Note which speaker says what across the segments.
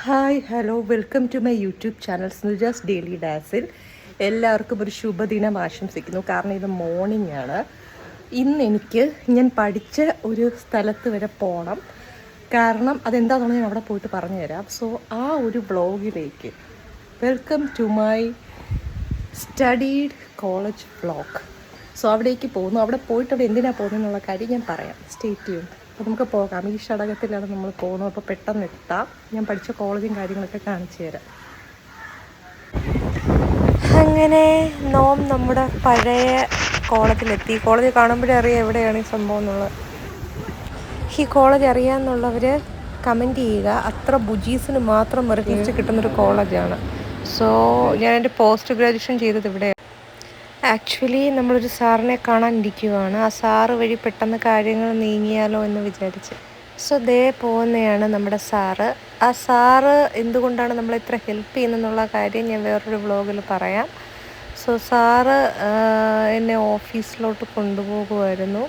Speaker 1: Hi hello welcome to my YouTube channel Snuja's daily dazzle. എല്ലാവർക്കും ഒരു ശുഭദിനം ആശംസിക്കുന്നു. കാരണം ഇത് മോർണിംഗ് ആണ്. ഇന്ന് എനിക്ക് ഞാൻ പഠിച്ച ഒരു സ്ഥലത്ത് വരെ പോകണം. കാരണം അതെന്താണെന്ന് ഞാൻ അവിടെ പോയിട്ട് പറഞ്ഞു തരാം. സോ ആ ഒരു വ്ളോഗിലേക്ക് welcome to my studied college vlog. So അവിടേക്ക് പോകുന്നു. അവിടെ പോയിട്ട് അവിടെ എന്തിനാണ് പോകുന്നതെന്നുള്ള കാര്യം ഞാൻ പറയാം. Stay tune. അപ്പോൾ നമുക്ക് പോകാം. ഈ ഷടകത്തിലാണ് നമ്മൾ പോകുന്നത്. അപ്പോൾ പെട്ടെന്ന് എത്താം. ഞാൻ പഠിച്ച കോളേജും കാര്യങ്ങളൊക്കെ കാണിച്ചു തരാം. അങ്ങനെ നമ്മുടെ പഴയ കോളേജിലെത്തി. കോളേജ് കാണുമ്പോഴേ അറിയാം എവിടെയാണ് ഈ സംഭവം എന്നുള്ളത്. ഈ കോളേജ് അറിയാമെന്നുള്ളവർ കമൻറ്റ് ചെയ്യുക. അത്ര ബുജീസിന് മാത്രം മെറിറ്റ് ലിസ്റ്റ് കിട്ടുന്നൊരു കോളേജാണ്. സോ ഞാൻ എൻ്റെ പോസ്റ്റ് ഗ്രാജുവേഷൻ ചെയ്തത് ഇവിടെ. ആക്ച്വലി നമ്മളൊരു സാറിനെ കാണാനിരിക്കുവാണ്. ആ സാറ് വഴി പെട്ടെന്ന് കാര്യങ്ങൾ നീങ്ങിയാലോ എന്ന് വിചാരിച്ച്. സോ ദേ പോകുന്നതാണ് നമ്മുടെ സാറ്. ആ സാറ് എന്തുകൊണ്ടാണ് നമ്മളെ ഇത്ര ഹെൽപ്പ് ചെയ്യുന്നതെന്നുള്ള കാര്യം ഞാൻ വേറൊരു വ്ളോഗിൽ പറയാം. സോ സാറ് എന്നെ ഓഫീസിലോട്ട് കൊണ്ടുപോകുമായിരുന്നു.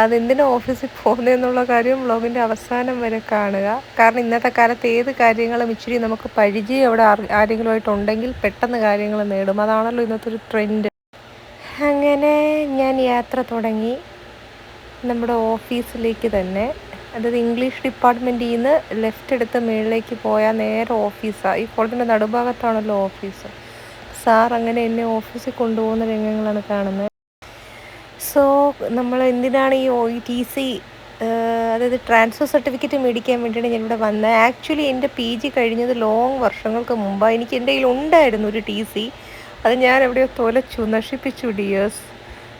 Speaker 1: അതെന്തിനാ ഓഫീസിൽ പോകുന്നതെന്നുള്ള കാര്യം വ്ളോഗിൻ്റെ അവസാനം വരെ കാണുക. കാരണം ഇന്നത്തെ കാലത്ത് ഏത് കാര്യങ്ങളും ഇച്ചിരി നമുക്ക് പരിചയം അവിടെ ആരെങ്കിലുമായിട്ടുണ്ടെങ്കിൽ പെട്ടെന്ന് കാര്യങ്ങൾ നേടും. അതാണല്ലോ ഇന്നത്തെ ഒരു ട്രെൻഡ്. അങ്ങനെ ഞാൻ യാത്ര തുടങ്ങി നമ്മുടെ ഓഫീസിലേക്ക് തന്നെ. അതായത് ഇംഗ്ലീഷ് ഡിപ്പാർട്ട്മെൻറ്റിൽ നിന്ന് ലെഫ്റ്റ് എടുത്ത് മുകളിലേക്ക് പോയാൽ നേരെ ഓഫീസാണ്. ഈ കോളേജിൻ്റെ നടുഭാഗത്താണല്ലോ ഓഫീസ്. സാർ അങ്ങനെ എന്നെ ഓഫീസിൽ കൊണ്ടുപോകുന്ന രംഗങ്ങളാണ് കാണുന്നത്. സോ നമ്മൾ എന്തിനാണ് ഈ TC അതായത് ട്രാൻസ്ഫർ സർട്ടിഫിക്കറ്റ് മേടിക്കാൻ വേണ്ടിയാണ് ഞാനിവിടെ വന്നത്. ആക്ച്വലി എൻ്റെ PG കഴിഞ്ഞത് ലോങ് വർഷങ്ങൾക്ക് മുമ്പാണ്. എനിക്ക് എൻ്റെ കയ്യിൽ ഉണ്ടായിരുന്നു ഒരു TC. അത് ഞാൻ എവിടെയോ തൊലച്ചു, നശിപ്പിച്ചു ഡിയേഴ്സ്.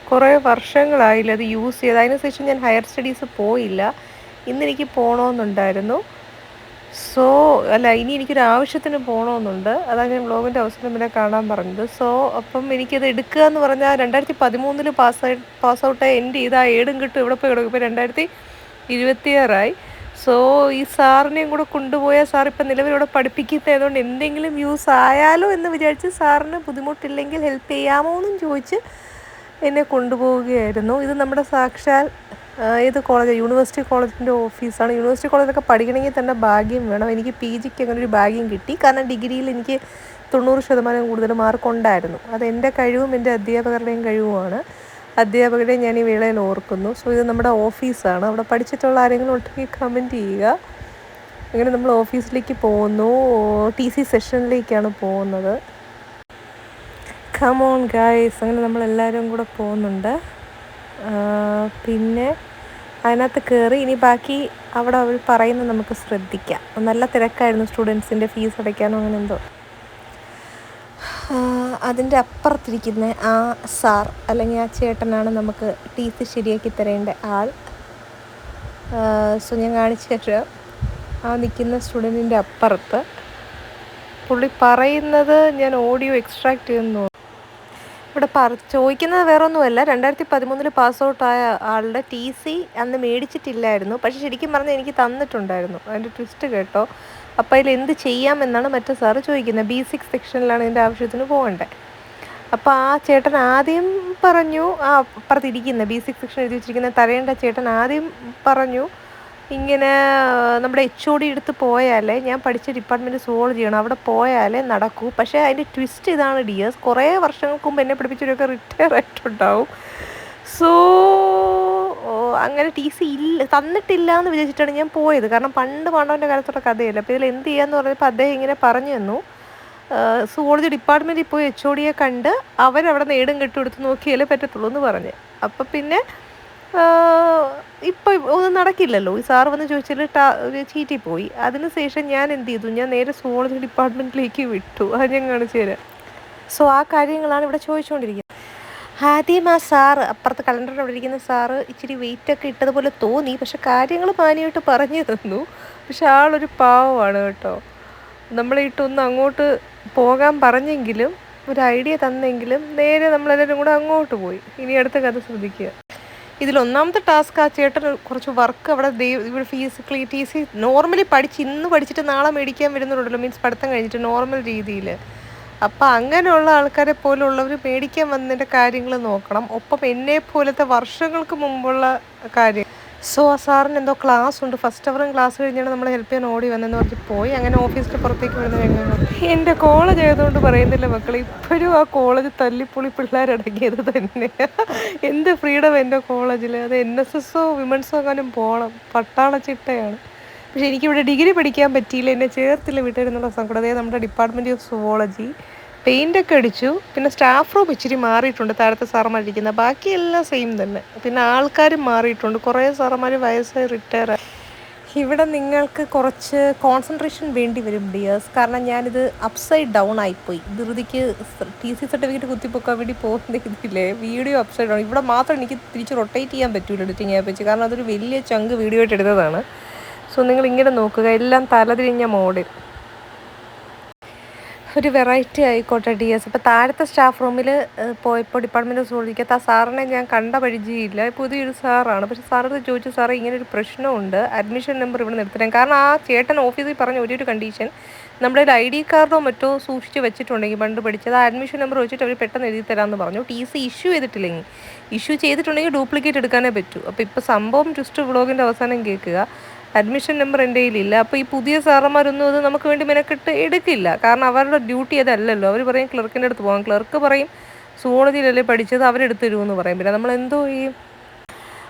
Speaker 1: കുറേ വർഷങ്ങളായില്ല അത് യൂസ് ചെയ്ത്. അതിനുശേഷം ഞാൻ ഹയർ സ്റ്റഡീസ് പോയില്ല. ഇന്നെനിക്ക് പോകണമെന്നുണ്ടായിരുന്നു. സോ ഇനി എനിക്കൊരു ആവശ്യത്തിന് പോകണമെന്നുണ്ട്. അതാണ് ഞാൻ വ്ളോഗിൻ്റെ അവസരം വരെ കാണാൻ പറഞ്ഞത്. സോ അപ്പം എനിക്കത് എടുക്കുക എന്ന് പറഞ്ഞാൽ 2013 പാസ് ഔട്ടായി എൻ്റെ ഇതാ ഏടും കിട്ടും ഇവിടെ പോയി കിടക്കും. ഇപ്പോൾ 2026 സോ ഈ സാറിനെയും കൂടെ കൊണ്ടുപോയാൽ സാർ ഇപ്പം നിലവിലൂടെ പഠിപ്പിക്കുന്നതുകൊണ്ട് എന്തെങ്കിലും യൂസ് ആയാലോ എന്ന് വിചാരിച്ച് സാറിന് ബുദ്ധിമുട്ടില്ലെങ്കിൽ ഹെൽപ്പ് ചെയ്യാമോ എന്നും ചോദിച്ച് എന്നെ കൊണ്ടുപോവുകയായിരുന്നു. ഇത് നമ്മുടെ സാക്ഷാൽ ഏത് കോളേജ്, യൂണിവേഴ്സിറ്റി കോളേജിൻ്റെ ഓഫീസാണ്. യൂണിവേഴ്സിറ്റി കോളേജിലൊക്കെ പഠിക്കണമെങ്കിൽ തന്നെ ഭാഗ്യം വേണം. എനിക്ക് PGക്ക് അങ്ങനെ ഒരു ഭാഗ്യം കിട്ടി. കാരണം ഡിഗ്രിയിൽ എനിക്ക് 90% കൂടുതൽ മാർക്ക് ഉണ്ടായിരുന്നു. അത് എൻ്റെ കഴിവും എൻ്റെ അധ്യാപകരുടെയും കഴിവുമാണ്. അധ്യാപകരെ ഞാൻ ഈ വേളയിൽ ഓർക്കുന്നു. സോ ഇത് നമ്മുടെ ഓഫീസാണ്. അവിടെ പഠിച്ചിട്ടുള്ള ആരെങ്കിലും ഉണ്ടെങ്കിൽ കമൻറ്റ് ചെയ്യുക. അങ്ങനെ നമ്മൾ ഓഫീസിലേക്ക് പോകുന്നു. TC സെഷനിലേക്കാണ് പോകുന്നത്. Come on guys. അങ്ങനെ നമ്മളെല്ലാവരും കൂടെ പോകുന്നുണ്ട്. പിന്നെ അതിനകത്ത് കയറി ഇനി ബാക്കി അവിടെ അവർ പറയുന്നത് നമുക്ക് ശ്രദ്ധിക്കാം. നല്ല തിരക്കായിരുന്നു. സ്റ്റുഡൻസിൻ്റെ ഫീസ് അടയ്ക്കാനോ അങ്ങനെ എന്തോ. അതിൻ്റെ അപ്പുറത്തിരിക്കുന്ന ആ സാർ അല്ലെങ്കിൽ ആ ചേട്ടനാണ് നമുക്ക് TC ശരിയാക്കി തരേണ്ട ആൾ. സോ ഞാൻ കാണിച്ചു തരാം. ആ നിൽക്കുന്ന സ്റ്റുഡൻറ്റിൻ്റെ അപ്പുറത്ത് പുള്ളി പറയുന്നത് ഞാൻ ഓഡിയോ എക്സ്ട്രാക്ട് ചെയ്യുന്നു. ഇവിടെ ചോദിക്കുന്നത് വേറൊന്നുമല്ല. 2013 പാസ് ഔട്ടായ ആളുടെ TC അന്ന് മേടിച്ചിട്ടില്ലായിരുന്നു. പക്ഷെ ശരിക്കും പറഞ്ഞാൽ എനിക്ക് തന്നിട്ടുണ്ടായിരുന്നു. അതിൻ്റെ ട്വിസ്റ്റ് കേട്ടോ. അപ്പോൾ അതിൽ എന്ത് ചെയ്യാമെന്നാണ് മറ്റേ സാറ് ചോദിക്കുന്നത്. B6 സെക്ഷനിലാണ് ഇതിൻ്റെ ആവശ്യത്തിന് പോകേണ്ടത്. അപ്പോൾ ആ ചേട്ടൻ ആദ്യം പറഞ്ഞു, ആ അപ്പുറത്തിരിക്കുന്ന B6 സെക്ഷൻ എഴുതി വെച്ചിരിക്കുന്ന തരേണ്ട ചേട്ടൻ ആദ്യം പറഞ്ഞു, ഇങ്ങനെ നമ്മുടെ HOD എടുത്ത് പോയാലേ, ഞാൻ പഠിച്ച ഡിപ്പാർട്ട്മെൻറ്റ് സുവോളജിയാണ്, അവിടെ പോയാലേ നടക്കൂ. പക്ഷേ അതിൻ്റെ ട്വിസ്റ്റ് ഇതാണ് ഡിയേഴ്സ്. കുറേ വർഷങ്ങൾക്ക് മുമ്പ് എന്നെ പഠിപ്പിച്ചവരൊക്കെ റിട്ടയർ ആയിട്ടുണ്ടാവും. സോ അങ്ങനെ TC തന്നിട്ടില്ല എന്ന് വിചാരിച്ചിട്ടാണ് ഞാൻ പോയത്. കാരണം പണ്ട് പാണ്ഡവൻ്റെ കാലത്തുള്ള കഥയല്ല. അപ്പോൾ ഇതിൽ എന്ത് ചെയ്യാന്ന് പറഞ്ഞപ്പോൾ അദ്ദേഹം ഇങ്ങനെ പറഞ്ഞു തന്നു, സുവോളജി ഡിപ്പാർട്ട്മെൻറ്റിൽ പോയി HODയെ കണ്ട് അവരവിടെ നേടും കെട്ടും എടുത്ത് നോക്കിയാലേ പറ്റത്തുള്ളൂ എന്ന് പറഞ്ഞ്. അപ്പം പിന്നെ ഇപ്പം ഒന്നും നടക്കില്ലല്ലോ. ഈ സാറ് വന്ന് ചോദിച്ചാൽ ചീറ്റിപ്പോയി. അതിനുശേഷം ഞാൻ എന്ത് ചെയ്തു, ഞാൻ നേരെ സുവോളജി ഡിപ്പാർട്ട്മെൻറ്റിലേക്ക് വിട്ടു. അത് ഞാൻ കാണിച്ചു തരാം. സോ ആ കാര്യങ്ങളാണ് ഇവിടെ ചോദിച്ചുകൊണ്ടിരിക്കുന്നത്. ആദ്യം ആ സാറ് അപ്പുറത്ത് കലണ്ടറിൽ അവിടെ ഇരിക്കുന്ന സാറ് ഇച്ചിരി വെയിറ്റൊക്കെ ഇട്ടതുപോലെ തോന്നി. പക്ഷെ കാര്യങ്ങൾ മാന്യമായിട്ട് പറഞ്ഞു തന്നു. പക്ഷെ ആളൊരു പാവമാണ് കേട്ടോ. നമ്മളെ ഇട്ടൊന്ന് അങ്ങോട്ട് പോകാൻ പറഞ്ഞെങ്കിലും ഒരു ഐഡിയ തന്നെങ്കിലും നേരെ നമ്മളെല്ലാവരും കൂടെ അങ്ങോട്ട് പോയി. ഇനി അടുത്ത കഥ ശ്രദ്ധിക്കുക. ഇതിലൊന്നാമത്തെ ടാസ്ക്, ആ ചേട്ടൻ കുറച്ച് വർക്ക് അവിടെ ഇവിടെ ഫീസിക്കലി TC നോർമലി ഇന്ന് പഠിച്ചിട്ട് നാളെ മേടിക്കാൻ വരുന്നുണ്ടല്ലോ. മീൻസ് പഠിത്തം കഴിഞ്ഞിട്ട് നോർമൽ രീതിയിൽ. അപ്പം അങ്ങനെയുള്ള ആൾക്കാരെ പോലുള്ളവർ മേടിക്കാൻ വന്നതിൻ്റെ കാര്യങ്ങൾ നോക്കണം. ഒപ്പം എന്നെ പോലത്തെ വർഷങ്ങൾക്ക് മുമ്പുള്ള കാര്യം സോ ആ സാറിന് എന്തോ ക്ലാസ് ഉണ്ട്, ഫസ്റ്റ് അവറും ക്ലാസ് കഴിഞ്ഞാണ് നമ്മൾ ഹെൽപ്പ് ചെയ്യാൻ ഓടി വന്നെന്ന് പറഞ്ഞ് പോയി. അങ്ങനെ ഓഫീസിൻ്റെ പുറത്തേക്ക് വരുന്ന രംഗങ്ങൾ. എൻ്റെ കോളേജ് ആയതുകൊണ്ട് പറയുന്നില്ല മക്കളെ, ഇപ്പോഴും ആ കോളേജ് തല്ലിപ്പൊളി പിള്ളേരടങ്ങിയത് തന്നെ. എന്ത് ഫ്രീഡം എൻ്റെ കോളേജിൽ. അത് NSSO വിമൻസോ എങ്ങാനും പോകണം, പട്ടാള ചിട്ടയാണ്. പക്ഷേ എനിക്കിവിടെ ഡിഗ്രി പഠിക്കാൻ പറ്റിയില്ല, എന്നെ ചേർത്തില്ല വീട്ടിലിരുന്നുള്ള സങ്കടം. അതായത് നമ്മുടെ ഡിപ്പാർട്ട്മെൻറ്റ് ഓഫ് സുവോളജി പെയിൻ്റൊക്കെ അടിച്ചു. പിന്നെ സ്റ്റാഫ് റൂം ഇച്ചിരി മാറിയിട്ടുണ്ട്, താഴത്തെ സാറന്മാരിരിക്കുന്നത്, ബാക്കിയെല്ലാം സെയിം തന്നെ. പിന്നെ ആൾക്കാരും മാറിയിട്ടുണ്ട്, കുറേ സാറന്മാർ വയസ്സായി റിട്ടയർ ആയി. ഇവിടെ നിങ്ങൾക്ക് കുറച്ച് കോൺസെൻട്രേഷൻ വേണ്ടി വരും ഡിയേഴ്സ്, കാരണം ഞാനിത് അപ്സൈഡ് ഡൗൺ ആയിപ്പോയി. ധൃതിക്ക് TC സർട്ടിഫിക്കറ്റ് കുത്തിപ്പൊക്കാൻ വേണ്ടി പോകുന്ന ഇതില്ലേ വീഡിയോ അപ്സൈഡ് ഡൗൺ. ഇവിടെ മാത്രം എനിക്ക് തിരിച്ച് റൊട്ടേറ്റ് ചെയ്യാൻ പറ്റൂല എഡിറ്റിംഗ് ആപ്പ് വെച്ച്, കാരണം അതൊരു വലിയ ചങ്ക് വീഡിയോ ആയിട്ട് എടുത്തതാണ്. സോ നിങ്ങൾ ഇങ്ങനെ നോക്കുക, എല്ലാം തലതിരിഞ്ഞ മോഡിൽ. ഒരു വെറൈറ്റി ആയിക്കോട്ടെ ഡിയേഴ്സ്. അപ്പോൾ താഴത്തെ സ്റ്റാഫ് റൂമിൽ പോയപ്പോൾ ഡിപ്പാർട്ട്മെൻറ്റ് ഓഫ് സുവോളജിക്കകത്ത് ആ സാറിനെ ഞാൻ കണ്ട പരിചയമില്ല, പുതിയൊരു സാറാണ്. പക്ഷേ സാറടുത്ത് ചോദിച്ചു, സാറേ ഇങ്ങനെ ഒരു പ്രശ്നമുണ്ട്, അഡ്മിഷൻ നമ്പർ ഇവിടെ നിർത്തണം. കാരണം ആ ചേട്ടൻ ഓഫീസിൽ പറഞ്ഞ ഒരു കണ്ടീഷൻ, നമ്മുടെ ഒരു ID കാർഡോ മറ്റോ സൂക്ഷിച്ച് വെച്ചിട്ടുണ്ടെങ്കിൽ പണ്ട് പഠിച്ചത്, ആ അഡ്മിഷൻ നമ്പർ വെച്ചിട്ട് അവർ പെട്ടെന്ന് എഴുതി തരാമെന്ന് പറഞ്ഞു. TC ഇഷ്യൂ ചെയ്തിട്ടില്ലെങ്കിൽ, ഇഷ്യൂ ചെയ്തിട്ടുണ്ടെങ്കിൽ ഡ്യൂപ്ലിക്കേറ്റ് എടുക്കാനേ പറ്റൂ. അപ്പോൾ ഇപ്പോൾ സംഭവം ജസ്റ്റ് വ്ളോഗിൻ്റെ അവസാനം കേൾക്കുക, അഡ്മിഷൻ നമ്പർ എൻ്റെ കയ്യിലില്ല. അപ്പോൾ ഈ പുതിയ സാറന്മാരൊന്നും അത് നമുക്ക് വേണ്ടി മെനക്കെട്ട് എടുക്കില്ല, കാരണം അവരുടെ ഡ്യൂട്ടി അതല്ലല്ലോ. അവർ പറയും ക്ലർക്കിൻ്റെ അടുത്ത് പോകാം, ക്ലർക്ക് പറയും സുവോളജിയിലല്ലേ പഠിച്ചത്, അവരെടുത്ത് തരുമെന്ന് പറയും. പിന്നെ നമ്മൾ എന്തോ ചെയ്യും?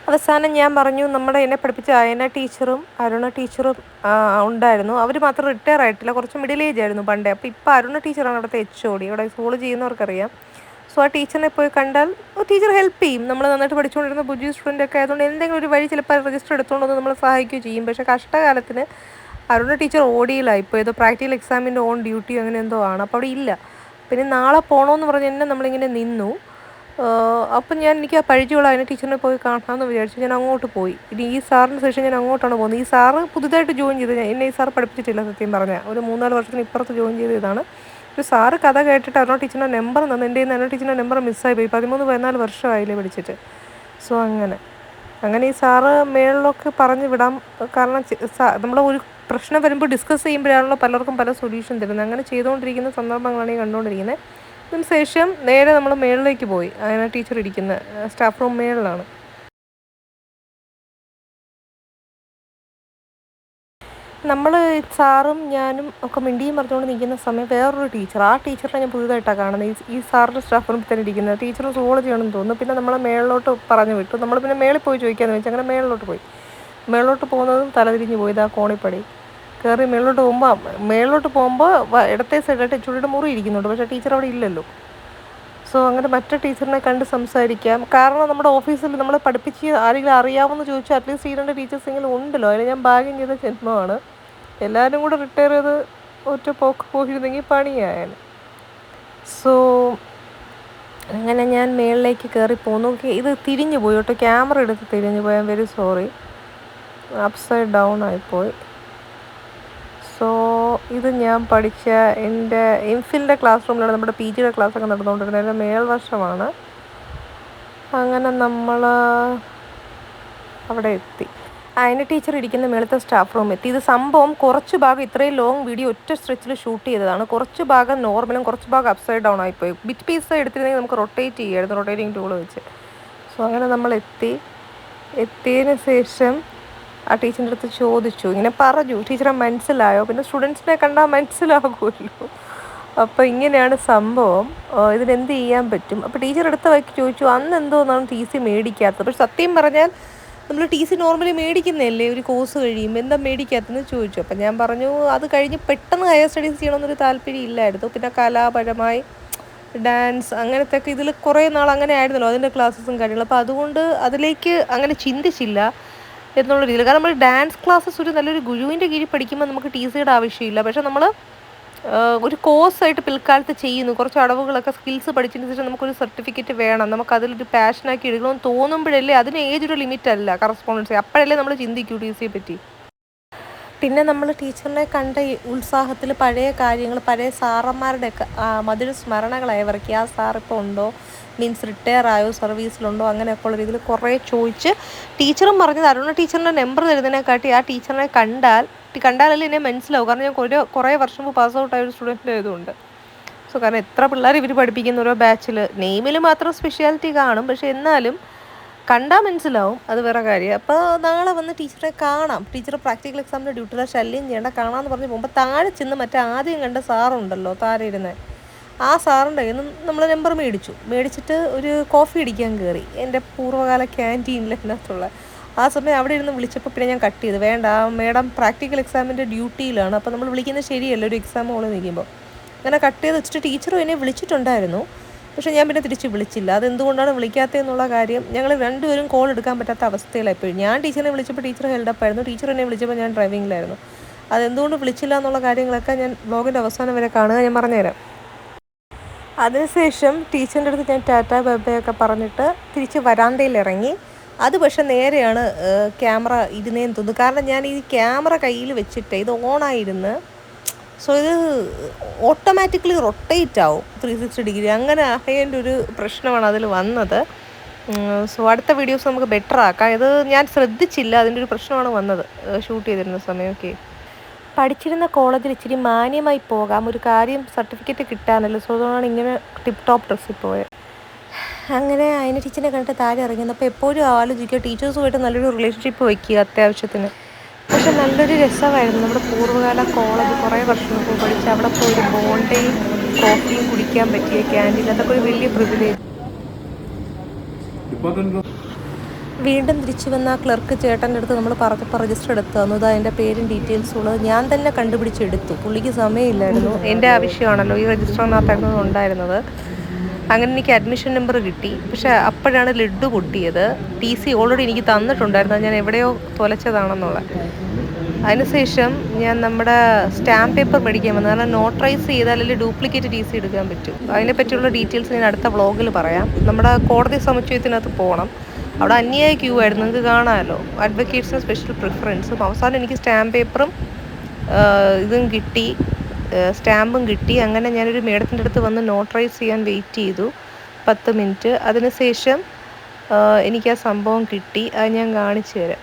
Speaker 1: അവസാനം ഞാൻ പറഞ്ഞു, എന്നെ പഠിപ്പിച്ച അയന ടീച്ചറും അരുണ ടീച്ചറും ഉണ്ടായിരുന്നു. അവർ മാത്രം റിട്ടയർ ആയിട്ടില്ല, കുറച്ച് മിഡിൽ ഏജ് ആയിരുന്നു പണ്ടേ. അപ്പോൾ ഇപ്പോൾ അരുണ ടീച്ചറാണ് അവിടുത്തെ HOD, ഇവിടെ സുവോളജി ചെയ്യുന്നവർക്കറിയാം. സോ ആ ടീച്ചറിനെ പോയി കണ്ടാൽ ടീച്ചർ ഹെൽപ്പ് ചെയ്യും. നമ്മൾ നന്നായിട്ട് പഠിച്ചുകൊണ്ടിരുന്ന പുതിയ സ്റ്റുഡൻ്റ് ഒക്കെ ആയതുകൊണ്ട് എന്തെങ്കിലും ഒരു വഴി ചിലപ്പോൾ രജിസ്റ്റർ എടുത്തുകൊണ്ട് വന്ന് നമ്മളെ സഹായിക്കുകയും ചെയ്യും. പക്ഷേ കഷ്ടകാലത്തിന് അരുണ ടീച്ചർ OD-യിലായിപ്പോൾ, ഏതോ പ്രാക്ടിക്കൽ എക്സാമിൻ്റെ ഓൺ ഡ്യൂട്ടി അങ്ങനെ എന്തോ ആണ്, അപ്പോൾ അവിടെ ഇല്ല. പിന്നെ നാളെ പോകണമെന്ന് പറഞ്ഞ് എന്നെ നമ്മളിങ്ങനെ നിന്നു. അപ്പം എനിക്ക് ആ പരിചയമുള്ള അതിനെ ടീച്ചറിനെ പോയി കാണാമെന്ന് വിചാരിച്ചു. ഞാൻ അങ്ങോട്ട് പോയി. ഇനി ഈ സാറിന് ശേഷം ഞാൻ അങ്ങോട്ടാണ് പോകുന്നത്. ഈ സാറ് പുതുതായിട്ട് ജോയിൻ ചെയ്ത്, എന്നെ ഈ സാർ പഠിപ്പിച്ചിട്ടില്ല സത്യം പറഞ്ഞാൽ, ഒരു 3-4 വർഷത്തിന് ഇപ്പുറത്ത് ജോയിൻ ചെയ്തതാണ്. ഒരു സാറ് കഥ കേട്ടിട്ട് അരുണ ടീച്ചറിൻ്റെ നമ്പർ തന്നു. എൻ്റെ അരുണ ടീച്ചറിൻ്റെ നമ്പർ മിസ്സായി പോയി. 13-14 വർഷമായില്ലേ പഠിച്ചിട്ട്. സോ അങ്ങനെ ഈ സാറ് മേളിലൊക്കെ പറഞ്ഞു വിടാം, കാരണം നമ്മൾ ഒരു പ്രശ്നം വരുമ്പോൾ ഡിസ്കസ് ചെയ്യുമ്പോഴാണല്ലോ പലർക്കും പല സൊല്യൂഷൻ തരുന്നത്. അങ്ങനെ ചെയ്തുകൊണ്ടിരിക്കുന്ന സന്ദർഭങ്ങളാണ് ഈ കണ്ടുകൊണ്ടിരിക്കുന്നത്. അതിന് ശേഷം നേരെ നമ്മൾ മേളിലേക്ക് പോയി. അങ്ങനെ ടീച്ചർ ഇരിക്കുന്ന സ്റ്റാഫ് റൂം മേളിലാണ്. നമ്മൾ സാറും ഞാനും ഒക്കെ മിണ്ടിയും പറഞ്ഞുകൊണ്ട് നിൽക്കുന്ന സമയം വേറൊരു ടീച്ചർ, ആ ടീച്ചറിനെ ഞാൻ പുതുതായിട്ടാണ് കാണുന്നത്. ഈ സാറിൻ്റെ സ്റ്റാഫ് റൂമിൽ തന്നെ ഇരിക്കുന്നത് ടീച്ചർ സുവോളജിയാണെന്ന് തോന്നുന്നു. പിന്നെ നമ്മൾ മേളിലോട്ട് പറഞ്ഞു വിട്ടു. നമ്മൾ പിന്നെ മേളിൽ പോയി ചോദിക്കാമെന്ന് വെച്ചാൽ അങ്ങനെ മേളിലോട്ട് പോയി. മേളിലോട്ട് പോകുന്നതും തലതിരിഞ്ഞ് പോയി. ഇതാ കോണിപ്പടി കയറി മേളിലോട്ട് പോകുമ്പോൾ ഇടത്തെ സൈഡായിട്ട് HODയുടെ മുറി ഇരിക്കുന്നുണ്ട്, പക്ഷേ ടീച്ചർ അവിടെ ഇല്ലല്ലോ. സോ അങ്ങനെ മറ്റേ ടീച്ചറിനെ കണ്ട് സംസാരിക്കാം. കാരണം നമ്മുടെ ഓഫീസിൽ നമ്മൾ പഠിപ്പിച്ച് ആരെങ്കിലും അറിയാമെന്ന് ചോദിച്ചാൽ അറ്റ്ലീസ്റ്റ് ഈ 2 ടീച്ചേഴ്സെങ്കിലും ഉണ്ടല്ലോ. അതിന് ഞാൻ ഭാഗ്യം ചെയ്ത ജന്മമാണ്. എല്ലാവരും കൂടെ റിട്ടയർ ചെയ്ത് ഒറ്റ പോക്ക് പോയിരുന്നെങ്കിൽ പണിയായാലും. സോ അങ്ങനെ ഞാൻ മേളിലേക്ക് കയറി പോന്നു. ഇത് തിരിഞ്ഞു പോയി കേട്ടോ, ക്യാമറ എടുത്ത് തിരിഞ്ഞു പോയി. I'm very sorry, upside down ആയിപ്പോയി. സോ ഇത് ഞാൻ പഠിച്ച എൻ്റെ എംഫിലിൻ്റെ ക്ലാസ് റൂമിലാണ് നമ്മുടെ PGയുടെ ക്ലാസ്സൊക്കെ നടന്നുകൊണ്ടിരുന്നത്. എൻ്റെ മേൽവശമാണ്. അങ്ങനെ നമ്മൾ അവിടെ എത്തി. അതിന് ടീച്ചർ ഇരിക്കുന്ന മേളത്തെ സ്റ്റാഫ് റൂം എത്തി. ഇത് സംഭവം കുറച്ച് ഭാഗം ഇത്രയും ലോങ് വീഡിയോ ഒറ്റ സ്ട്രെച്ചിൽ ഷൂട്ട് ചെയ്തതാണ്. കുറച്ച് ഭാഗം നോർമലും കുറച്ച് ഭാഗം അപ്സൈഡ് ഡൗൺ ആയിപ്പോയി. ബിറ്റ് പീസ് എടുത്തിരുന്നെങ്കിൽ നമുക്ക് റൊട്ടേറ്റ് ചെയ്യായിരുന്നു, റൊട്ടേറ്റിംഗ് ടൂൾ വെച്ച്. സോ അങ്ങനെ നമ്മൾ എത്തിയതിന് ശേഷം ആ ടീച്ചറിൻ്റെ അടുത്ത് ചോദിച്ചു, ഇങ്ങനെ പറഞ്ഞു, ടീച്ചറെ മനസ്സിലായോ? പിന്നെ സ്റ്റുഡൻസിനെ കണ്ടാൽ മനസ്സിലാകുമല്ലോ. അപ്പോൾ ഇങ്ങനെയാണ് സംഭവം, ഇതിനെന്ത് ചെയ്യാൻ പറ്റും? അപ്പോൾ ടീച്ചർ എടുത്ത വഴിക്ക് ചോദിച്ചു, അന്ന് എന്തോന്നാണ് TC മേടിക്കാത്തത്? പക്ഷെ സത്യം പറഞ്ഞാൽ നമ്മൾ TC നോർമലി മേടിക്കുന്നതല്ലേ ഒരു കോഴ്സ് കഴിയുമ്പോൾ, എന്താ മേടിക്കാത്തതെന്ന് ചോദിച്ചു. അപ്പം ഞാൻ പറഞ്ഞു, അത് കഴിഞ്ഞ് പെട്ടെന്ന് ഹയർ സ്റ്റഡീസ് ചെയ്യണമെന്നൊരു താല്പര്യം ഇല്ലായിരുന്നു. പിന്നെ കലാപരമായി ഡാൻസ് അങ്ങനത്തെ ഒക്കെ ഇതിൽ കുറേ നാൾ അങ്ങനെ ആയിരുന്നല്ലോ അതിൻ്റെ ക്ലാസ്സസും കാര്യങ്ങളും. അപ്പോൾ അതുകൊണ്ട് അതിലേക്ക് അങ്ങനെ ചിന്തിച്ചില്ല എന്നുള്ള രീതിയിൽ. കാരണം നമ്മൾ ഡാൻസ് ക്ലാസ്സസ് ഒരു നല്ലൊരു ഗുരുവിൻ്റെ കീഴിൽ പഠിക്കുമ്പോൾ നമുക്ക് TCയുടെ ആവശ്യമില്ല. പക്ഷേ നമ്മൾ ഒരു കോഴ്സായിട്ട് പിൽക്കാലത്ത് ചെയ്യുന്നു, കുറച്ച് അടവുകളൊക്കെ സ്കിൽസ് പഠിച്ചതിന് ശേഷം നമുക്കൊരു സർട്ടിഫിക്കറ്റ് വേണം, നമുക്കതിലൊരു പാഷനാക്കി എടുക്കണമെന്ന് തോന്നുമ്പോഴല്ലേ, അതിന് ഏജൊരു ലിമിറ്റ് അല്ല കറസ്പോണ്ടൻസി, അപ്പോഴല്ലേ നമ്മൾ ചിന്തിക്കൂ TCയെ പറ്റി. പിന്നെ നമ്മൾ ടീച്ചറിനെ കണ്ട ഉത്സാഹത്തിൽ പഴയ കാര്യങ്ങൾ, പഴയ സാറന്മാരുടെയൊക്കെ മധുര സ്മരണകളായി ഇവർക്ക്. ആ സാർ ഇപ്പോൾ ഉണ്ടോ, മീൻസ് റിട്ടയർ ആയോ, സർവീസിലുണ്ടോ, അങ്ങനെയൊക്കെ ഉള്ള രീതിയിൽ കുറേ ചോദിച്ച്. ടീച്ചറും പറഞ്ഞത് അരുണ ടീച്ചറിൻ്റെ നമ്പർ തരുന്നതിനെക്കാട്ടി ആ ടീച്ചറിനെ കണ്ടാലല്ലേ എന്നെ മനസ്സിലാവും. കാരണം ഞാൻ കുറേ വർഷം മുമ്പ് പാസ് ഔട്ട് ആയ ഒരു സ്റ്റുഡൻ്റ് ആയതുകൊണ്ട്. സോ കാരണം എത്ര പിള്ളേർ ഇവർ പഠിപ്പിക്കുന്ന ഓരോ ബാച്ചിൽ നെയിമിൽ മാത്രം സ്പെഷ്യാലിറ്റി കാണും, പക്ഷേ എന്നാലും കണ്ടാൽ മനസ്സിലാവും, അത് വേറെ കാര്യം. അപ്പോൾ നാളെ വന്ന് ടീച്ചറെ കാണാം, ടീച്ചർ പ്രാക്ടിക്കൽ എക്സാമിൻ്റെ ഡ്യൂട്ടിയുടെ ശല്യം ചെയ്യേണ്ട, കാണാമെന്ന് പറഞ്ഞ് പോകുമ്പോൾ താഴെ ചെന്ന് മറ്റേ ആദ്യം കണ്ട സാറുണ്ടല്ലോ താഴെ ഇരുന്നത്, ആ സാറിൻ്റെ കയ്യിൽ നിന്ന് നമ്മൾ നമ്പർ മേടിച്ചിട്ട് ഒരു കോഫി അടിക്കാൻ കയറി എൻ്റെ പൂർവ്വകാല ക്യാൻറ്റീനിലതിനകത്തുള്ള. ആ സമയം അവിടെ ഇരുന്ന് വിളിച്ചപ്പോൾ പിന്നെ ഞാൻ കട്ട് ചെയ്ത്, വേണ്ട മേഡം പ്രാക്ടിക്കൽ എക്സാമിൻ്റെ ഡ്യൂട്ടിയിലാണ്, അപ്പോൾ നമ്മൾ വിളിക്കുന്നത് ശരിയല്ല ഒരു എക്സാം ഹോളിൽ നിൽക്കുമ്പോൾ. അങ്ങനെ കട്ട് ചെയ്ത് വെച്ചിട്ട് ടീച്ചറും എന്നെ വിളിച്ചിട്ടുണ്ടായിരുന്നു, പക്ഷേ ഞാൻ പിന്നെ തിരിച്ച് വിളിച്ചില്ല. അതെന്തുകൊണ്ടാണ് വിളിക്കാത്തതെന്നുള്ള കാര്യം ഞങ്ങൾ രണ്ടുപേരും കോൾ എടുക്കാൻ പറ്റാത്ത അവസ്ഥയിലാണ് എപ്പോഴും. ഞാൻ ടീച്ചറിനെ വിളിച്ചപ്പോൾ ടീച്ചർ ഹെൽഡപ്പായിരുന്നു, ടീച്ചർ എന്നെ വിളിച്ചപ്പോൾ ഞാൻ ഡ്രൈവിങ്ങിലായിരുന്നു. അതെന്തുകൊണ്ട് വിളിച്ചില്ല എന്നുള്ള കാര്യങ്ങളൊക്കെ ഞാൻ ബ്ലോഗിൻ്റെ അവസാനം വരെ കാണുക, ഞാൻ പറഞ്ഞുതരാം. അതിനുശേഷം ടീച്ചറിൻ്റെ അടുത്ത് ഞാൻ ടാറ്റ ബൈബൈയൊക്കെ പറഞ്ഞിട്ട് തിരിച്ച് വരാന്തയിൽ ഇറങ്ങി. അത് പക്ഷേ നേരെയാണ് ക്യാമറ ഇരുന്നേന്ന് തോന്നുന്നു, കാരണം ഞാൻ ഈ ക്യാമറ കയ്യിൽ വെച്ചിട്ട് ഇത് ഓണായിരുന്നു. സോ ഇത് ഓട്ടോമാറ്റിക്കലി റൊട്ടേറ്റ് ആവും 360 ഡിഗ്രി, അങ്ങനെ അതിൻ്റെ ഒരു പ്രശ്നമാണ് അതിൽ വന്നത്. സോ അടുത്ത വീഡിയോസ് നമുക്ക് ബെറ്റർ ആക്കാം. ഇത് ഞാൻ ശ്രദ്ധിച്ചില്ല, അതിൻ്റെ ഒരു പ്രശ്നമാണ് വന്നത് ഷൂട്ട് ചെയ്തിരുന്ന സമയമൊക്കെ. പഠിച്ചിരുന്ന കോളേജിൽ ഇച്ചിരി മാന്യമായി പോകാം, ഒരു കാര്യം സർട്ടിഫിക്കറ്റ് കിട്ടാനല്ലോ, സോ അതുകൊണ്ടാണ് ഇങ്ങനെ ടിപ്പ് ടോപ്പ് ഡ്രസ്സിൽ പോയത്. അങ്ങനെ അതിന് ടീച്ചറിനെ കണ്ടിട്ട് താഴെ ഇറങ്ങുന്നപ്പോൾ എപ്പോഴും ആലോചിക്കുക ടീച്ചേഴ്സുമായിട്ട് നല്ലൊരു റിലേഷൻഷിപ്പ് വയ്ക്കുക അത്യാവശ്യത്തിന്. പക്ഷെ നല്ലൊരു രസമായിരുന്നു നമ്മുടെ പൂർവ്വകാല കോളേജ്, കുറേ വർഷങ്ങൾക്ക് പഠിച്ച് അവിടെ പോയി ഒരു ബോണ്ടയും കോഫിയും കുടിക്കാൻ പറ്റിയ ക്യാൻറ്റീൻ, അതൊക്കെ ഒരു വലിയ പ്രിവിലേജ്. വീണ്ടും തിരിച്ചു വന്ന ആ ക്ലർക്ക് ചേട്ടൻ്റെ അടുത്ത് നമ്മൾ പറഞ്ഞപ്പോൾ രജിസ്റ്റർ എടുത്തു തന്നു, ഇത് അതിൻ്റെ പേരും ഡീറ്റെയിൽസും ഉള്ളത് ഞാൻ തന്നെ കണ്ടുപിടിച്ചെടുത്തു, പുള്ളിക്ക് സമയമില്ലായിരുന്നു, എൻ്റെ ആവശ്യമാണല്ലോ ഈ രജിസ്റ്ററിനകത്തായിരുന്നു ഉണ്ടായിരുന്നത്. അങ്ങനെ എനിക്ക് അഡ്മിഷൻ നമ്പർ കിട്ടി. പക്ഷേ അപ്പോഴാണ് ലഡ്ഡു പൊട്ടിയത്. TC ഓൾറെഡി എനിക്ക് തന്നിട്ടുണ്ടായിരുന്നു, ഞാൻ എവിടെയോ തൊലച്ചതാണെന്നുള്ളത്. അതിനുശേഷം ഞാൻ നമ്മുടെ സ്റ്റാമ്പ് പേപ്പർ മേടിക്കാൻ വന്നു, കാരണം നോട്ടറൈസ് ചെയ്താലല്ലേ ഡ്യൂപ്ലിക്കേറ്റ് TC എടുക്കാൻ പറ്റും. അതിനെപ്പറ്റിയുള്ള ഡീറ്റെയിൽസ് ഞാൻ അടുത്ത വ്ളോഗിൽ പറയാം. നമ്മുടെ കോടതി സമുച്ചയത്തിനകത്ത് പോകണം, അവിടെ അന്യായ ക്യൂ ആയിരുന്നു, നിങ്ങൾക്ക് കാണാമല്ലോ. അഡ്വക്കേറ്റ്സിന് സ്പെഷ്യൽ പ്രിഫറൻസും. അവസാനം എനിക്ക് സ്റ്റാമ്പ് പേപ്പറും ഇതും കിട്ടി, സ്റ്റാമ്പും കിട്ടി. അങ്ങനെ ഞാനൊരു മേഡത്തിൻ്റെ അടുത്ത് വന്ന് നോട്ടറൈസ് ചെയ്യാൻ വെയിറ്റ് ചെയ്തു 10 മിനിറ്റ്. അതിനുശേഷം എനിക്ക് ആ സംഭവം കിട്ടി, അത് ഞാൻ കാണിച്ചു തരാം.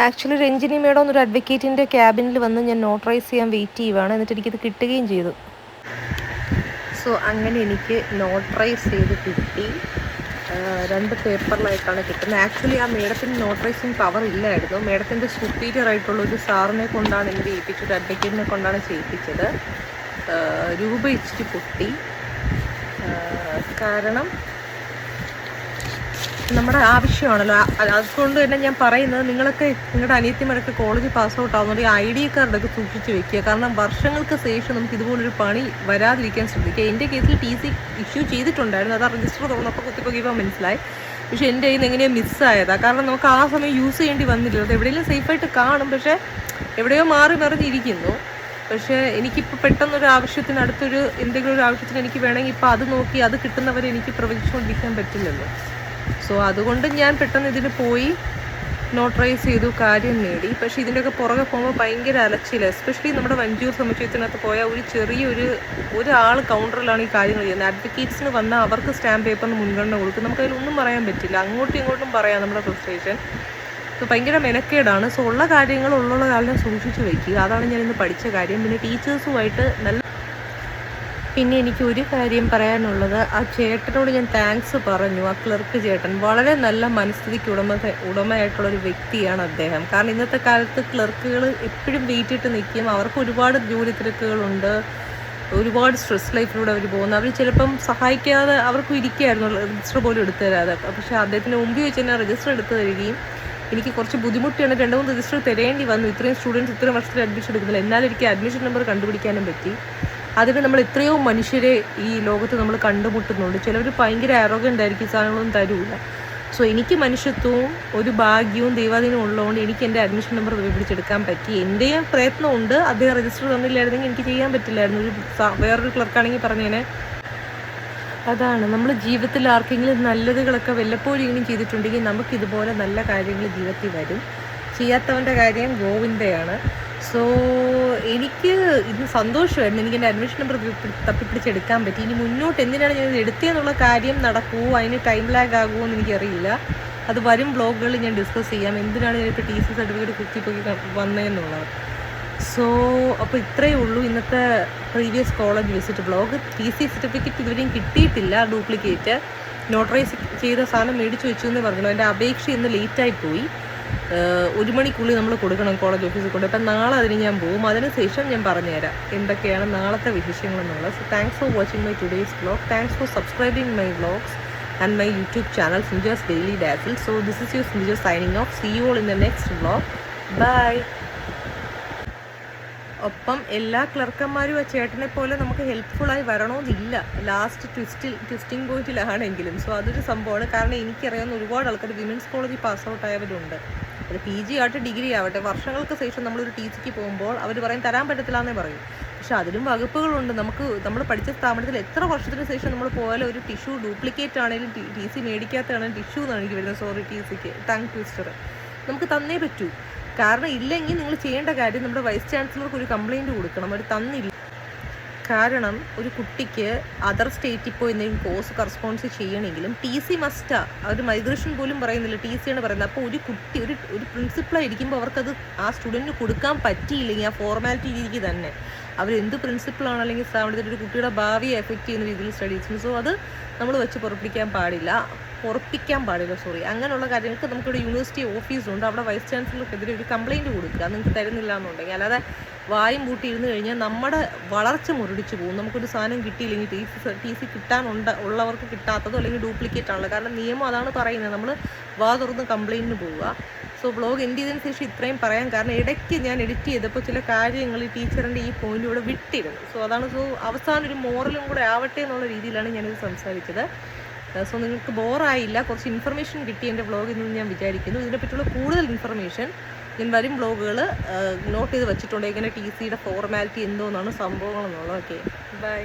Speaker 1: ആക്ച്വലി രഞ്ജിനി മേഡം എന്നൊരു അഡ്വക്കേറ്റിൻ്റെ ക്യാബിനിൽ വന്ന് ഞാൻ നോട്ടറൈസ് ചെയ്യാൻ വെയിറ്റ് ചെയ്യുവാണ്, എന്നിട്ട് എനിക്കിത് കിട്ടുകയും ചെയ്തു. സോ അങ്ങനെ എനിക്ക് നോട്ടറൈസ് ചെയ്ത് കിട്ടി. 2 പേപ്പറിലായിട്ടാണ് കിട്ടുന്നത്. ആക്ച്വലി ആ മേഡത്തിന് നോട്ടറൈസിങ് പവർ ഇല്ലായിരുന്നു, മേഡത്തിൻ്റെ സുപ്പീരിയർ ആയിട്ടുള്ള ഒരു സാറിനെ കൊണ്ടാണ് എനിക്ക് ഏൽപ്പിച്ചത്, അഡ്വക്കേറ്റിനെ കൊണ്ടാണ് ചെയ്യിപ്പിച്ചത്. രൂപ ഇച്ചിരി പൊട്ടി, കാരണം നമ്മുടെ ആവശ്യമാണല്ലോ. അതുകൊണ്ട് തന്നെ ഞാൻ പറയുന്നത്, നിങ്ങളൊക്കെ നിങ്ങളുടെ അനിയത്തിമാരൊക്കെ കോളേജ് പാസ് ഔട്ട് ആവുന്നുണ്ട് ഈ ID കാർഡൊക്കെ സൂക്ഷിച്ച് വെക്കുക, കാരണം വർഷങ്ങൾക്ക് ശേഷം നമുക്ക് ഇതുപോലൊരു പണി വരാതിരിക്കാൻ ശ്രദ്ധിക്കുക. എൻ്റെ കേസിൽ TC ഇഷ്യൂ ചെയ്തിട്ടുണ്ടായിരുന്നു, അത് രജിസ്റ്റർ തുറന്നപ്പോൾ കുത്തിപ്പോക്കിയപ്പോൾ മനസ്സിലായി. പക്ഷേ എൻ്റെ കയ്യിൽ നിന്ന് എങ്ങനെയാണ് മിസ്സായതാണ്, കാരണം നമുക്ക് ആ സമയം യൂസ് ചെയ്യേണ്ടി വന്നില്ല. അത് എവിടെയെങ്കിലും സേഫായിട്ട് കാണും, പക്ഷേ എവിടെയോ മാറി മറിഞ്ഞിരിക്കുന്നു. പക്ഷേ എനിക്കിപ്പോൾ പെട്ടെന്നൊരു ആവശ്യത്തിന്, അടുത്തൊരു എന്തെങ്കിലും ഒരു ആവശ്യത്തിന് എനിക്ക് വേണമെങ്കിൽ ഇപ്പോൾ അത് നോക്കി അത് കിട്ടുന്നവരെ എനിക്ക് പ്രവചിച്ചുകൊണ്ടിരിക്കാൻ പറ്റില്ലല്ലോ. സോ അതുകൊണ്ട് ഞാൻ പെട്ടെന്ന് ഇതിന് പോയി നോട്ടറൈസ് ചെയ്തു, കാര്യം നേടി. പക്ഷേ ഇതിൻ്റെയൊക്കെ പുറകെ പോകുമ്പോൾ ഭയങ്കര അലച്ചില്ല. എസ്പെഷ്യലി നമ്മുടെ വഞ്ചൂർ സമുച്ചയത്തിനകത്ത് പോയാൽ ഒരാൾ കൗണ്ടറിലാണ് ഈ കാര്യങ്ങൾ ചെയ്യുന്നത്. അഡ്വക്കേറ്റ്സിന് വന്നാൽ അവർക്ക് സ്റ്റാമ്പ് പേപ്പറിന് മുൻഗണന കൊടുക്കും, നമുക്കതിലൊന്നും പറയാൻ പറ്റില്ല, അങ്ങോട്ടും ഇങ്ങോട്ടും പറയാം നമ്മുടെ ഫ്രസ്ട്രേഷൻ. സോ ഭയങ്കര മെനക്കേടാണ്. സോ ഉള്ള കാര്യങ്ങൾ ഉള്ള കാലം സൂക്ഷിച്ച് വയ്ക്കുക, അതാണ് ഞാനിന്ന് പഠിച്ച കാര്യം. പിന്നെ ടീച്ചേഴ്സുമായിട്ട് പിന്നെ എനിക്ക് ഒരു കാര്യം പറയാനുള്ളത്, ആ ചേട്ടനോട് ഞാൻ താങ്ക്സ് പറഞ്ഞു. ആ ക്ലർക്ക് ചേട്ടൻ വളരെ നല്ല മനസ്ഥിതിക്ക് ഉടമയായിട്ടുള്ളൊരു വ്യക്തിയാണ് അദ്ദേഹം. കാരണം ഇന്നത്തെ കാലത്ത് ക്ലർക്കുകൾ എപ്പോഴും വെയിറ്റ് ഇട്ട് നിൽക്കും, അവർക്ക് ഒരുപാട് ജോലി തിരക്കുകളുണ്ട്, ഒരുപാട് സ്ട്രെസ് ലൈഫിലൂടെ അവർ പോകുന്നു. അവർ ചിലപ്പം സഹായിക്കാതെ അവർക്കും ഇരിക്കുകയായിരുന്നു, രജിസ്റ്റർ പോലും എടുത്തു തരാതെ. പക്ഷേ അദ്ദേഹത്തിന് മുമ്പിൽ വെച്ച് തന്നെ രജിസ്റ്റർ എടുത്തു തരികയും എനിക്ക് കുറച്ച് ബുദ്ധിമുട്ടിയാണ്, 2-3 രജിസ്റ്റർ തരേണ്ടി വന്നു. ഇത്രയും സ്റ്റുഡൻസ് ഇത്രയും വർഷത്തിൽ അഡ്മിഷൻ എടുക്കുന്നില്ല, എന്നാലും എനിക്ക് അഡ്മിഷൻ നമ്പർ കണ്ടുപിടിക്കാനും പറ്റി. അതിന് നമ്മൾ എത്രയോ മനുഷ്യരെ ഈ ലോകത്ത് നമ്മൾ കണ്ടുമുട്ടുന്നുണ്ട്. ചിലവർ ഭയങ്കര അറോഗൻ്റ് ആയിരിക്കും, സാധനങ്ങളൊന്നും തരൂല. സോ എനിക്ക് മനുഷ്യത്വവും ഒരു ഭാഗ്യവും ദൈവാധീനവും ഉള്ളതുകൊണ്ട് എനിക്ക് എൻ്റെ അഡ്മിഷൻ നമ്പർ പിടിച്ചെടുക്കാൻ പറ്റി. എൻ്റെയും പ്രയത്നമുണ്ട്, അദ്ദേഹം രജിസ്റ്റർ തന്നില്ലായിരുന്നെങ്കിൽ എനിക്ക് ചെയ്യാൻ പറ്റില്ലായിരുന്നു. വേറൊരു ക്ലർക്കാണെങ്കിൽ പറഞ്ഞേനെ. അതാണ് നമ്മൾ ജീവിതത്തിൽ ആർക്കെങ്കിലും നല്ലതുകളൊക്കെ വല്ലപ്പോഴും ഇങ്ങനെ ചെയ്തിട്ടുണ്ടെങ്കിൽ നമുക്കിതുപോലെ നല്ല കാര്യങ്ങൾ ജീവിതത്തിൽ വരും. ചെയ്യാത്തവൻ്റെ കാര്യം ഗോവിന്ദയാണ്. സോ എനിക്ക് ഇത് സന്തോഷമായിരുന്നു, എനിക്ക് എൻ്റെ അഡ്മിഷൻ നമ്പർ തപ്പിപ്പിടിച്ചെടുക്കാൻ പറ്റി. ഇനി മുന്നോട്ട് എന്തിനാണ് ഞാൻ ഇത് എടുത്തതെന്നുള്ള കാര്യം നടക്കുമോ, അതിന് ടൈം ലാഗ് ആകുമോ എന്ന് എനിക്കറിയില്ല. അത് വരും വ്ളോഗുകളിൽ ഞാൻ ഡിസ്കസ് ചെയ്യാം, എന്തിനാണ് ഞാനിപ്പോൾ TC സർട്ടിഫിക്കറ്റ് കുത്തിപ്പോയി വന്നതെന്നുള്ളത്. സോ അപ്പോൾ ഇത്രയേ ഉള്ളൂ ഇന്നത്തെ previous college visit vlog. TC certificate ഇതുവരെയും കിട്ടിയിട്ടില്ല, ഡ്യൂപ്ലിക്കേറ്റ്. നോട്ടറൈസ് ചെയ്ത സാധനം മേടിച്ച് വെച്ചു എന്ന് പറഞ്ഞു. എൻ്റെ അപേക്ഷ ഇന്ന് ലേറ്റായി പോയി. 1 മണിക്കുള്ളിൽ നമ്മൾ കൊടുക്കണം കോളേജ് ഓഫീസിൽ കൊണ്ട്. അപ്പം നാളെ അതിന് ഞാൻ പോകും. അതിനുശേഷം ഞാൻ പറഞ്ഞുതരാം എന്തൊക്കെയാണ് നാളത്തെ വിശേഷങ്ങളെന്നുള്ളത്. So thanks for watching my today's vlog. Thanks for subscribing my vlogs and my YouTube channel Sinja's Daily Dazzle. So this is your Sinja signing off. See you all in the next vlog. Bye. ഒപ്പം എല്ലാ ക്ലർക്കന്മാരും ആ ചേട്ടനെ പോലെ നമുക്ക് ഹെൽപ്ഫുള്ളായി വരണമെന്നില്ല last twisting പോയിന്റിലാണെങ്കിലും. So അതൊരു സംഭവമാണ്. കാരണം എനിക്കറിയാവുന്ന ഒരുപാട് ആൾക്കാർ വിമൻസ് കോളേജിൽ പാസ് ഔട്ട് ആയവരുണ്ട്. അത് PG ആവട്ടെ ഡിഗ്രി ആവട്ടെ, വർഷങ്ങൾക്ക് ശേഷം നമ്മളൊരു TCക്ക് പോകുമ്പോൾ അവർ പറയും തരാൻ പറ്റത്തില്ല എന്നേ പറയും. പക്ഷെ അതിലും വകുപ്പുകളുണ്ട്. നമ്മൾ പഠിച്ച സ്ഥാപനത്തിൽ എത്ര വർഷത്തിന് ശേഷം നമ്മൾ പോയാലും ഒരു ടിഷ്യൂ ഡ്യൂപ്ലിക്കേറ്റ് ആണെങ്കിലും TC മേടിക്കാത്തതാണെങ്കിലും ടിഷ്യൂ എന്നാണ് എനിക്ക് വരുന്നത്. സോറി TCക്ക് ടങ് ട്വിസ്റ്റർ നമുക്ക് തന്നേ പറ്റൂ. കാരണം ഇല്ലെങ്കിൽ നിങ്ങൾ ചെയ്യേണ്ട കാര്യം നമ്മുടെ വൈസ് ചാൻസലർക്ക് ഒരു കംപ്ലയിൻറ്റ് കൊടുക്കണം. അവർ തന്നില്ല. കാരണം ഒരു കുട്ടിക്ക് അതർ സ്റ്റേറ്റിൽ പോയി എന്തെങ്കിലും കോഴ്സ് കറസ്പോൺസ് ചെയ്യണമെങ്കിലും TC മസ്റ്റാ. അവർ മൈഗ്രേഷൻ പോലും പറയുന്നില്ല, TC ആണ് പറയുന്നത്. അപ്പോൾ ഒരു കുട്ടി ഒരു പ്രിൻസിപ്പളായിരിക്കുമ്പോൾ അവർക്കത് ആ സ്റ്റുഡൻറ്റിന് കൊടുക്കാൻ പറ്റിയില്ലെങ്കിൽ ആ ഫോർമാലിറ്റി രീതിക്ക് തന്നെ അവരെന്ത് പ്രിൻസിപ്പളാണ് അല്ലെങ്കിൽ സ്ഥാപനത്തിൽ ഒരു കുട്ടിയുടെ ഭാവിയെ എഫക്റ്റ് ചെയ്യുന്ന രീതിയിൽ സ്റ്റഡീസ്. സോ അത് നമ്മൾ വെച്ച് പൊറപ്പിക്കാൻ പാടില്ല. അങ്ങനെയുള്ള കാര്യങ്ങൾക്ക് നമുക്കിവിടെ യൂണിവേഴ്സിറ്റി ഓഫീസുണ്ട്. അവിടെ വൈസ് ചാൻസലർക്കെതിരെ ഒരു കംപ്ലയിൻറ്റ് കൊടുക്കുക നിങ്ങൾക്ക് തരുന്നില്ല എന്നുണ്ടെങ്കിൽ. അല്ലാതെ വായും പൂട്ടി ഇരുന്ന് കഴിഞ്ഞാൽ നമ്മുടെ വളർച്ച മുരടിച്ച് പോകും. നമുക്കൊരു സാധനം കിട്ടിയില്ലെങ്കിൽ TC ഉള്ളവർക്ക് കിട്ടാത്തതോ അല്ലെങ്കിൽ ഡ്യൂപ്ലിക്കേറ്റ് ആണല്ലോ. കാരണം നിയമം അതാണ് പറയുന്നത്, നമ്മൾ വാ തുറന്ന് കംപ്ലയിൻറ്റിന് പോവുക. സോ വ്ളോഗ് എൻഡ് ചെയ്തതിന് ശേഷം ഇത്രയും പറയാൻ കാരണം ഇടയ്ക്ക് ഞാൻ എഡിറ്റ് ചെയ്തപ്പോൾ ചില കാര്യങ്ങൾ ഈ ടീച്ചറിൻ്റെ ഈ പോയിന്റ് ഇവിടെ വിട്ടിരുന്നു. സോ അതാണ്. സോ അവസാനം ഒരു മോറലും കൂടെ ആവട്ടെ എന്നുള്ള രീതിയിലാണ് ഞാനിത് സംസാരിച്ചത്. സോ നിങ്ങൾക്ക് ബോറായില്ല, കുറച്ച് ഇൻഫർമേഷൻ കിട്ടി എൻ്റെ വ്ളോഗിൽ നിന്ന് ഞാൻ വിചാരിക്കുന്നു. ഇതിനെപ്പറ്റിയുള്ള കൂടുതൽ ഇൻഫർമേഷൻ ഞാൻ വരും വ്ളോഗുകൾ നോട്ട് ചെയ്ത് വെച്ചിട്ടുണ്ട്. ഇങ്ങനെ TCയുടെ ഫോർമാലിറ്റി എന്തോന്നാണ് സംഭവങ്ങളെന്നുള്ളത്. Okay, by.